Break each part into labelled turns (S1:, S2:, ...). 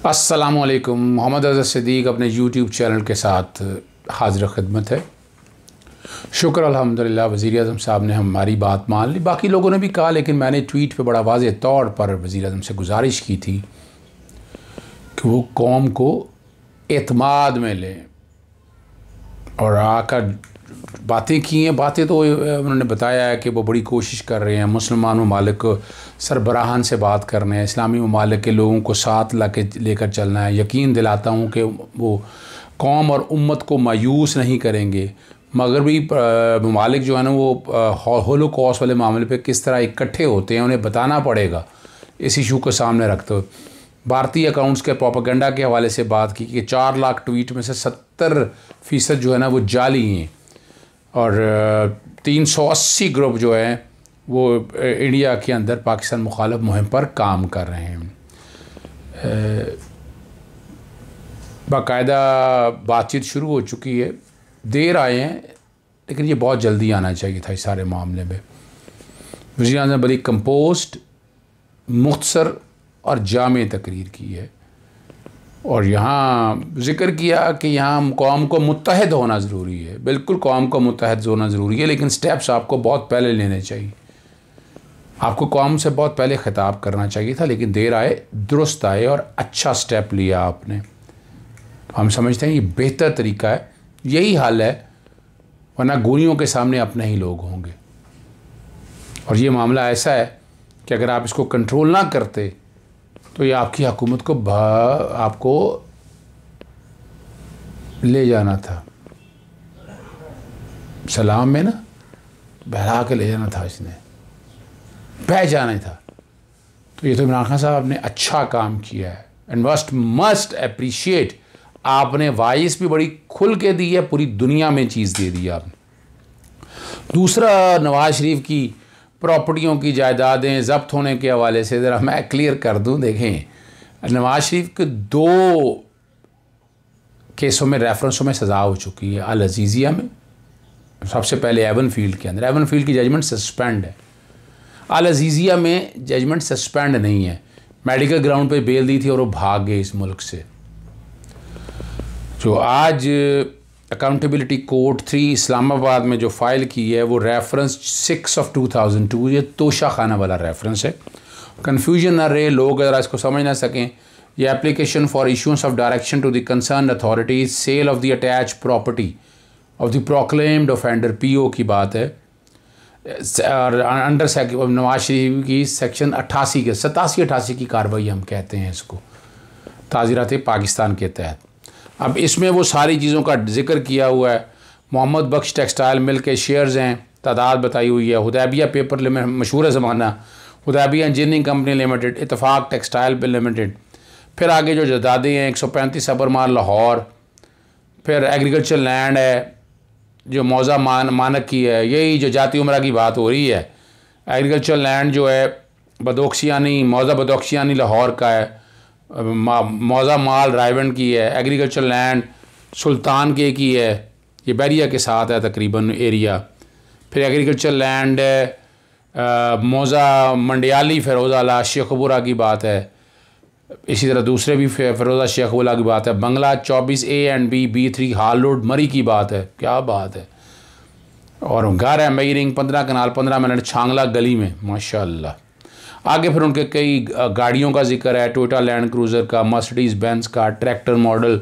S1: अस्सलामुअलैकुम। मोहम्मद अज़हर सिद्दीक़ अपने YouTube channel के साथ हाज़िर ख़िदमत है। शुक्र अल्हम्दुलिल्लाह वज़ीर आज़म साहब ने हमारी बात मान ली। बाकी लोगों ने भी कहा, लेकिन मैंने ट्वीट पे बड़ा वाज़ेह तौर पर वज़ीर आज़म से गुजारिश की थी कि वो कौम को एतमाद में लें और आकर बातें की हैं। बातें तो उन्होंने बताया है कि वो बड़ी कोशिश कर रहे हैं, मुसलमान ममालिक को सरबराहान से बात करने हैं, इस्लामी ममालिक के लोगों को साथ लेकर चलना है। यकीन दिलाता हूँ कि वो कौम और उम्मत को मायूस नहीं करेंगे। मगरबी ममालिक जो है ना, वो होलोकॉस्ट वाले मामले पे किस तरह इकट्ठे होते हैं, उन्हें बताना पड़ेगा। इस इशू को सामने रखते हुए भारतीय अकाउंट्स के प्रोपेगेंडा के हवाले से बात की कि 4 लाख ट्वीट में से 70% जो है ना वो जाली हैं और 380 ग्रुप जो हैं वो इंडिया के अंदर पाकिस्तान मुखालिफ मुहिम पर काम कर रहे हैं। बाकायदा बातचीत शुरू हो चुकी है। देर आए हैं, लेकिन ये बहुत जल्दी आना चाहिए था इस सारे मामले में। वज़ीर आज़म ने बड़ी कंपोस्ट, मुख्तसर और जामे तकरीर की है और यहाँ ज़िक्र किया कि यहाँ कौम को मुत्तहद होना ज़रूरी है। बिल्कुल कौम को मुत्तहद होना ज़रूरी है, लेकिन स्टेप्स आपको बहुत पहले लेने चाहिए। आपको कौम से बहुत पहले ख़िताब करना चाहिए था, लेकिन देर आए दुरुस्त आए और अच्छा स्टेप लिया आपने। हम समझते हैं ये बेहतर तरीका है, यही हल है, वरना गोलियों के सामने अपने ही लोग होंगे। और ये मामला ऐसा है कि अगर आप इसको कंट्रोल ना करते तो ये आपकी हुकूमत को आपको ले जाना था, सलाम में ना बहला के ले जाना था, इसने बह जाना था। तो ये तो इमरान खान साहब ने अच्छा काम किया है एंड मस्ट अप्रिशिएट। आपने वॉइस भी बड़ी खुल के दी है, पूरी दुनिया में चीज़ दे दी आपने। दूसरा, नवाज शरीफ की प्रॉपर्टियों की जायदादें ज़ब्त होने के हवाले से ज़रा मैं क्लियर कर दूं। देखें, नवाज शरीफ के 2 केसों में रेफरेंसों में सज़ा हो चुकी है। अल अज़ीज़िया में, सबसे पहले एवन फील्ड के अंदर, एवन फील्ड की जजमेंट सस्पेंड है। अल अज़ीज़िया में जजमेंट सस्पेंड नहीं है, मेडिकल ग्राउंड पे बेल दी थी और वो भाग गए इस मुल्क से। जो आज अकाउंटेबिलिटी कोर्ट 3 इस्लामाबाद में जो फ़ाइल की है वो रेफरेंस 6/2002, ये तोशा खाना वाला रेफरेंस है। कन्फ्यूजन ना रहे, लोग अगर इसको समझ ना सकें, ये application for issuance of direction to the concern authorities sale of the attach property of the proclaimed offender PO की बात है। और अंडर नवाज शरीफ की सेक्शन 88 के 87-88 की कार्रवाई हम कहते हैं इसको, ताज़ीरात पाकिस्तान के तहत। अब इसमें वो सारी चीज़ों का जिक्र किया हुआ है। मोहम्मद बख्श टेक्सटाइल मिल के शेयर्स हैं, तादाद बताई हुई है। हुदैबिया पेपर लिमिटेड, मशहूर ज़माना, Hudaibiya engineering company limited, Ittefaq textile limited. फिर आगे जो जायदादें हैं 135 अबरमार लाहौर। फिर एग्रीकल्चर लैंड है जो मौज़ा मानक की है, यही जो जाती उमरा की बात हो रही है। एग्रीकल्चर लैंड जो है बदोक्सियानी, मौज़ा बदोक्सियानी लाहौर का है। मौज़ा माल रायवंड की है। एग्रीकल्चर लैंड सुल्तान के की है, ये बैरिया के साथ है तकरीबन एरिया। फिर एग्रीकल्चर लैंड मौज़ा मंडियाली फ़िरोज़ाला शेखपुरा की बात है। इसी तरह दूसरे भी फ़िरोज़ा शेखपुरा की बात है। बंगला 24A and B3 hall road मरी की बात है, क्या बात है। और घर है मईरिंग 15 कनाल 15 मिनट छांगला गली में, माशाअल्लाह। आगे फिर उनके कई गाड़ियों का जिक्र है, टोयोटा लैंड क्रूज़र का, मर्सिडीज़ बेंज का, ट्रैक्टर मॉडल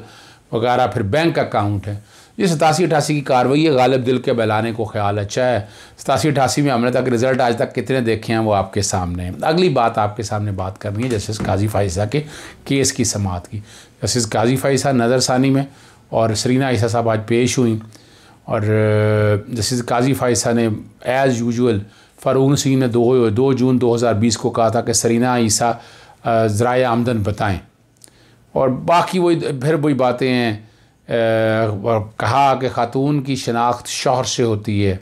S1: वगैरह। फिर बैंक अकाउंट है। ये 87-88 की कार्रवाई है। गालिब दिल के बहलाने को ख्याल अच्छा है। 87-88 में हमने तक रिज़ल्ट आज तक कितने देखे हैं वो आपके सामने हैं। अगली बात आपके सामने बात करनी है जस्टिस काजी फ़ाइज़ा के केस की समाअत की। जस्टिस काजी फ़ाइज़ा नज़रसानी में और सरीना ईसा साहब आज पेश हुई और जस्टिस काजी फ़ाइज़ा ने एज़ यूजुअल फ़ारूक नसीम ने 2 जून 2020 को कहा था कि सरीना ईसा ज़राए आमदन बताएं, और बाकी वही बातें हैं। कहा कि ख़ातून की शनाख्त शौहर से होती है।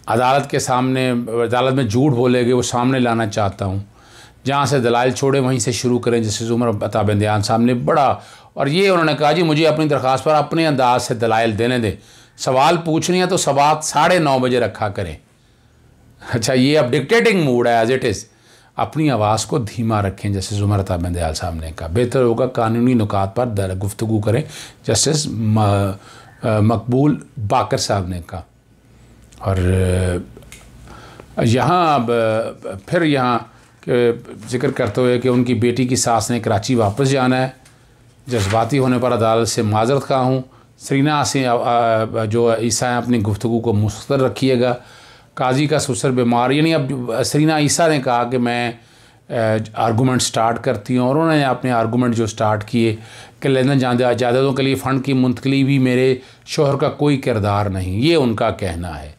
S1: अदालत के सामने, अदालत में झूठ बोलेगे वो सामने लाना चाहता हूँ। जहाँ से दलाइल छोड़े वहीं से शुरू करें। जैसे उमर अता बंदियान सामने बड़ा, और ये उन्होंने कहा जी मुझे अपनी दरख्वास्त पर अपने अंदाज से दलाइल देने दें, सवाल पूछनी है तो सवाल 9:30 बजे रखा करें। अच्छा, ये अब डिक्टेटिंग मूड है एज इट इज़। अपनी आवाज़ को धीमा रखें, जस्टिस उमर अता बंदयाल साहब ने कहा। बेहतर होगा कानूनी नुकात पर गुफ्तगू करें, जस्टिस मकबूल बाकर साहब ने कहा। और यहाँ फिर यहाँ जिक्र करते हुए कि उनकी बेटी की सास ने कराची वापस जाना है, जज्बाती होने पर अदालत से माजरत खा हूँ। सरीना से जो ईसा हैं अपनी गुफ्तगू को मुस्तर रखिएगा। काजी का ससुर बीमार, यानी अब सरीना ईसा ने कहा कि मैं आर्गूमेंट स्टार्ट करती हूँ, और उन्होंने अपने आर्गूमेंट जो स्टार्ट किए कि लंदन जायदादों के लिए फ़ंड की मुंतकली भी मेरे शोहर का कोई किरदार नहीं, ये उनका कहना है।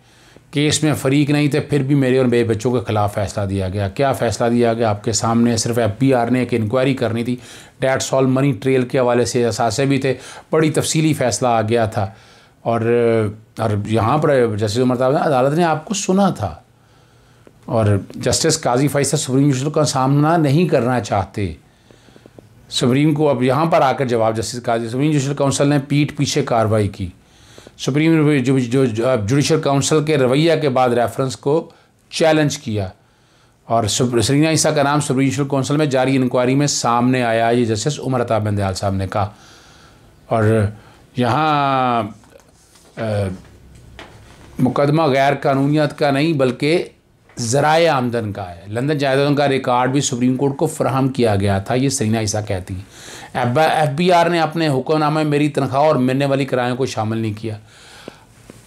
S1: केस में फ़रीक नहीं थे, फिर भी मेरे और मेरे बच्चों के ख़िलाफ़ फ़ैसला दिया गया। क्या फ़ैसला दिया गया आपके सामने? सिर्फ FBI ने एक इंक्वायरी करनी थी, डैट सॉल्व मनी ट्रेल के हवाले से असासे भी थे, बड़ी तफसीली फ़ैसला आ गया था। और यहाँ पर जस्टिस उमर अता अदालत ने आपको सुना था, और जस्टिस काजी फैसल सुप्रीम जुडिशल का सामना नहीं करना चाहते। सुप्रीम को अब यहाँ पर आकर जवाब जस्टिस काजी सुप्रीम जुडिशल काउंसिल ने पीठ पीछे कार्रवाई की। सुप्रीम जो जुडिशल काउंसिल के रवैया के बाद रेफरेंस को चैलेंज किया, और सरीना ईसा का नाम सुप्रीम जुडिशल काउंसिल में जारी इंक्वायरी में सामने आया, ये जस्टिस उमर अता बंदयाल साहब ने कहा। और यहाँ मुकदमा गैर कानूनियत का नहीं बल्कि ज़राए आमदन का है। लंदन जायदादों का रिकॉर्ड भी सुप्रीम कोर्ट को फराहम किया गया था, ये सरीना ईसा कहती है। FBI ने अपने हुक्मनामे में मेरी तनख्वाह और मिलने वाली किरायों को शामिल नहीं किया।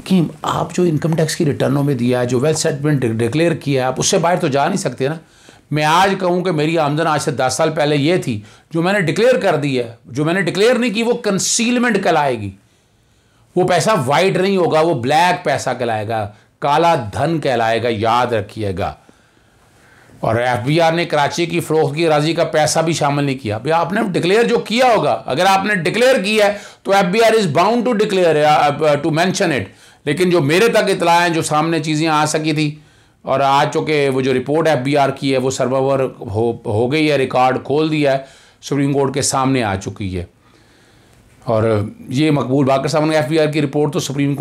S1: कि आप जो इनकम टैक्स की रिटर्नों में दिया है, जो वेल्थ सेटलमेंट डिक्लेयर किया है, आप उससे बाहर तो जा नहीं सकते ना। मैं आज कहूँ कि मेरी आमदन आज से 10 साल पहले ये थी, जो मैंने डिक्लेयर कर दी है, जो मैंने डिक्लेयर नहीं की वो कंसीलमेंट कहलाएगी। वो पैसा वाइट नहीं होगा, वो ब्लैक पैसा कहलाएगा, काला धन कहलाएगा, याद रखिएगा। और FBI ने कराची की फ़रोख्त की राजी का पैसा भी शामिल नहीं किया। भैया आपने डिक्लेयर जो किया होगा, अगर आपने डिक्लेयर किया है तो FBI is bound to declare to mention it. लेकिन जो मेरे तक इतला हैं, जो सामने चीज़ें आ सकी थी, और आज चूँकि वो जो रिपोर्ट FBI की है वो सर्वर हो गई है, रिकॉर्ड खोल दिया है, सुप्रीम कोर्ट के सामने आ चुकी है। और ये मकबूल बाकर साहब ने FBI की रिपोर्ट तो सुप्रीम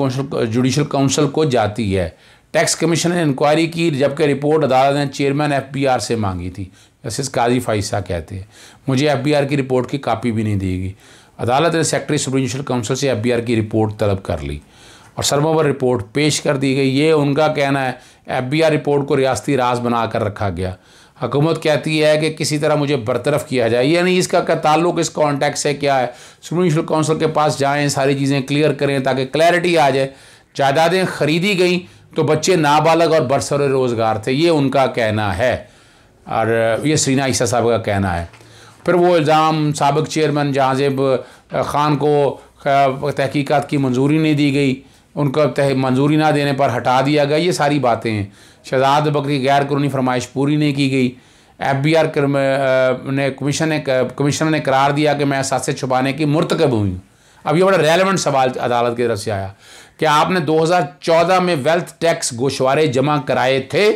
S1: जुडिशल काउंसिल को जाती है। टैक्स कमीशन ने इंक्वायरी की, जबकि रिपोर्ट अदालत ने चेयरमैन FBI से मांगी थी, जस्टिस काजी फैसल कहते हैं। मुझे FBI की रिपोर्ट की कापी भी नहीं दी गई। अदालत ने सेक्रेटरी सुप्रीम जुडिशल काउंसिल से FBI की रिपोर्ट तलब कर ली और सरमोवर रिपोर्ट पेश कर दी गई। ये उनका कहना है। FBI रिपोर्ट को रियासती राज बना कर रखा गया। हुकूमत कहती है कि किसी तरह मुझे बरतरफ किया जाए, यानी इसका क्या ताल्लुक इस कॉन्टेक्स्ट से क्या है। सुप्रीम जुडिशल काउंसिल के पास जाएं, सारी चीज़ें क्लियर करें ताकि क्लैरिटी आ जाए। जायदादें खरीदी गई तो बच्चे नाबालग और बरसर रोज़गार थे, ये उनका कहना है, और ये सरीना ईसा साहब का कहना है। फिर वो इल्ज़ाम साबिक चेयरमैन जहांजेब ख़ान को तहकीकात की मंजूरी नहीं दी गई, उनको मंजूरी ना देने पर हटा दिया गया, ये सारी बातें हैं। शहजाद बकरी गैर कानूनी फरमाइश पूरी नहीं की गई। FBI ने कमिश्नर ने करार दिया कि मैं असासे छुपाने की मुर्तकब हुई हूँ। अब ये बड़ा रेलेवेंट सवाल अदालत की तरफ से आया कि आपने 2014 में वेल्थ टैक्स गोशवारे जमा कराए थे?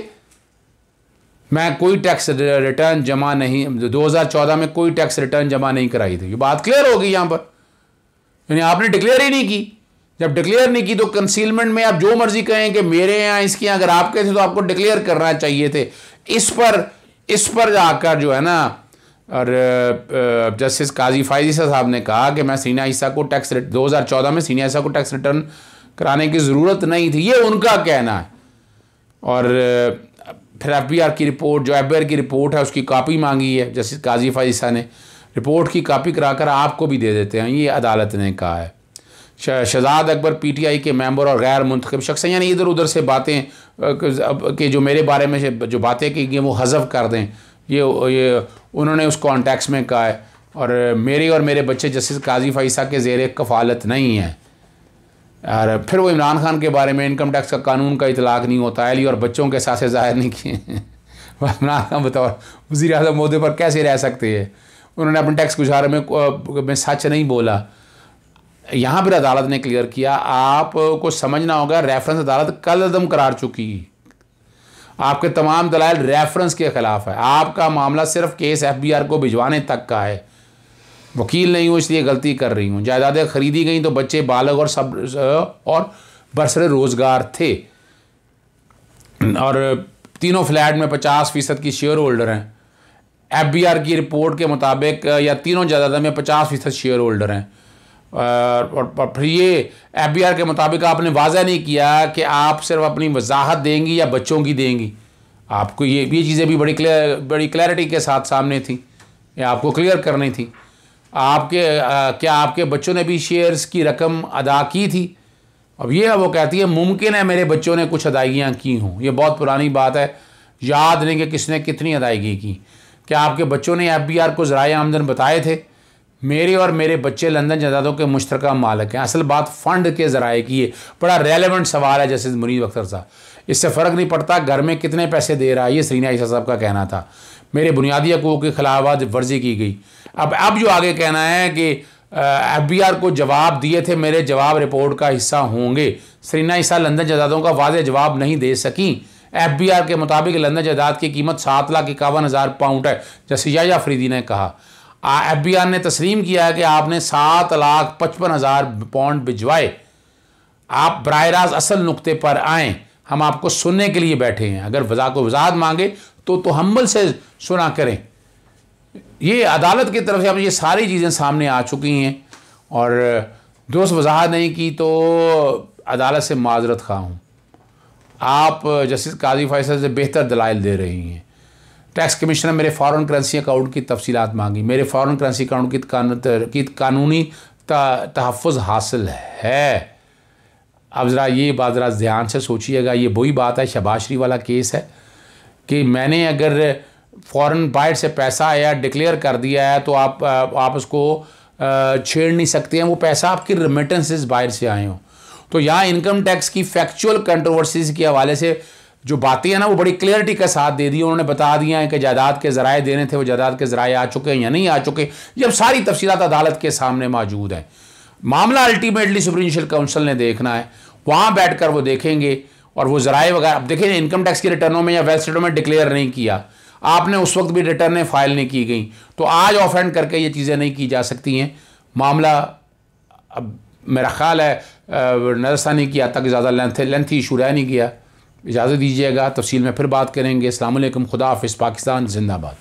S1: मैं कोई टैक्स रिटर्न जमा नहीं, 2014 में कोई टैक्स रिटर्न जमा नहीं कराई थी। ये बात क्लियर हो गई यहाँ पर, यानी आपने डिक्लेयर ही नहीं की। जब डिक्लेयर नहीं की तो कंसीलमेंट में आप जो मर्जी कहें कि मेरे यहाँ इसके यहाँ, अगर आपके थे तो आपको डिक्लेयर करना चाहिए थे। इस पर जाकर जो है ना, और जस्टिस काजी फैसल साहब ने कहा कि मैं सरीना ईसा को 2014 में सरीना ईसा को टैक्स रिटर्न कराने की ज़रूरत नहीं थी, ये उनका कहना है। और फिर FBI की रिपोर्ट, जो FBI की रिपोर्ट है उसकी कापी मांगी है जस्टिस काजी फैसल ने। रिपोर्ट की कापी कराकर आपको भी दे देते हैं, ये अदालत ने कहा है। शहजाद अकबर PTI के मेंबर और गैर मुंतखब शख्स हैं, यानी इधर उधर से बातें कि जो मेरे बारे में जो बातें की गई वो हज़फ कर दें, ये उन्होंने उस कॉन्टेक्स्ट में कहा है। और मेरे बच्चे जस्टिस काजी फैसल के ज़ेर कफ़ालत नहीं हैं। और फिर वो इमरान खान के बारे में इनकम टैक्स का कानून का इतलाक़ नहीं होता, अहली और बच्चों के साथ ज़ाहिर नहीं किए। इमरान खान बतौर वज़ीर आज़म मोदी पर कैसे रह सकते हैं? उन्होंने अपने टैक्स गुजारे में सच नहीं बोला। यहाँ पर अदालत ने क्लियर किया, आपको समझना होगा रेफरेंस अदालत कल अदम करार चुकी, आपके तमाम दलाइल रेफरेंस के ख़िलाफ़ है। आपका मामला सिर्फ केस FBI को भिजवाने तक का है। वकील नहीं हूँ इसलिए गलती कर रही हूँ। जायदादें खरीदी गई तो बच्चे बालग और बरसरे रोज़गार थे। और तीनों फ्लैट में 50% की शेयर होल्डर हैं। FBR की रिपोर्ट के मुताबिक या तीनों जायदाद में 50% शेयर होल्डर हैं। और फिर ये FBR के मुताबिक आपने वाज़ा नहीं किया कि आप सिर्फ अपनी वजाहत देंगी या बच्चों की देंगी। आपको ये चीज़ें भी बड़ी क्लैरिटी के साथ सामने थी, ये आपको क्लियर करनी थी। क्या आपके बच्चों ने भी शेयर्स की रकम अदा की थी? अब ये वो कहती है मुमकिन है मेरे बच्चों ने कुछ अदायगियाँ की हों। ये बहुत पुरानी बात है, याद नहीं कि किसने कितनी अदायगी की। क्या आपके बच्चों ने FBR को ज़राए आमदन बताए थे? मेरे और मेरे बच्चे लंदन जायदादों के मुश्तरका मालिक हैं। असल बात फ़ंड के ज़राए की है। बड़ा रेलेवेंट सवाल है जैसे मुनीब अख्तर साहब। इससे फ़र्क नहीं पड़ता घर में कितने पैसे दे रहा है, ये सरीना ईसा साहब का कहना था। मेरे बुनियादी हकूक़ के खिलाफ वर्जी की गई। अब जो आगे कहना है कि FBR को जवाब दिए थे, मेरे जवाब रिपोर्ट का हिस्सा होंगे। सरीना ईसा लंदन जायदादों का वाज़ेह जवाब नहीं दे सकी। FBR के मुताबिक लंदन जायदाद की कीमत 7,51,000 पाउंड है, जैसे याया अफरीदी ने कहा। FBR ने तस्लीम किया कि आपने 7,55,000 पाउंड भिजवाए। आप बराह रास्त असल नुक्ते पर आएँ, हम आपको सुनने के लिए बैठे हैं। अगर वजाहत मांगे तो हम्बल से सुना करें। ये अदालत की तरफ से अब ये सारी चीज़ें सामने आ चुकी हैं और दोस्त वजाहत नहीं की तो अदालत से माजरत खा हूँ। आप जस्टिस काजी फैसल से बेहतर दलाइल दे रही हैं। टैक्स कमिश्नर मेरे फ़ॉरेन करेंसी अकाउंट की तफसीलात मांगी। मेरे फ़ॉरेन करेंसी अकाउंट की कानूनी तहफ़्फ़ुज़ हासिल है। अब ज़रा ये बात ज़रा ध्यान से सोचिएगा। ये वही बात है, शहबाज शरीफ वाला केस है कि मैंने अगर फ़ॉरेन बाहर से पैसा आया डिक्लेयर कर दिया है तो आप उसको छेड़ नहीं सकते हैं। वो पैसा आपकी रेमिटेंसेस बाहर से आए हों। तो यहाँ इनकम टैक्स की फैक्चुअल कंट्रोवर्सीज़ के हवाले से जो बातें हैं ना, वो बड़ी क्लियरिटी का साथ दे दी। उन्होंने बता दिया है कि जायदाद के ज़राए देने थे, वो जायदाद के ज़राए आ चुके हैं या नहीं आ चुके। जब सारी तफसीलात अदालत के सामने मौजूद हैं, मामला अल्टीमेटली सुप्रीम काउंसिल ने देखना है। वहाँ बैठ कर वो देखेंगे और वो ज़राए वगैरह। अब देखें, इनकम टैक्स की रिटर्नों में या वेल्थ स्टेटमेंट में डिक्लेयर नहीं किया आपने, उस वक्त भी रिटर्नें फाइल नहीं की गई, तो आज ऑफेंड करके ये चीज़ें नहीं की जा सकती हैं। मामला अब मेरा ख्याल है नज़रसानी किया तक ज़्यादा लेंथी इशू रह नहीं गया। इजाज़त दीजिएगा, तफसील में फिर बात करेंगे। अस्सलाम वालेकुम, खुदा हाफ़िज़, पाकिस्तान जिंदाबाद।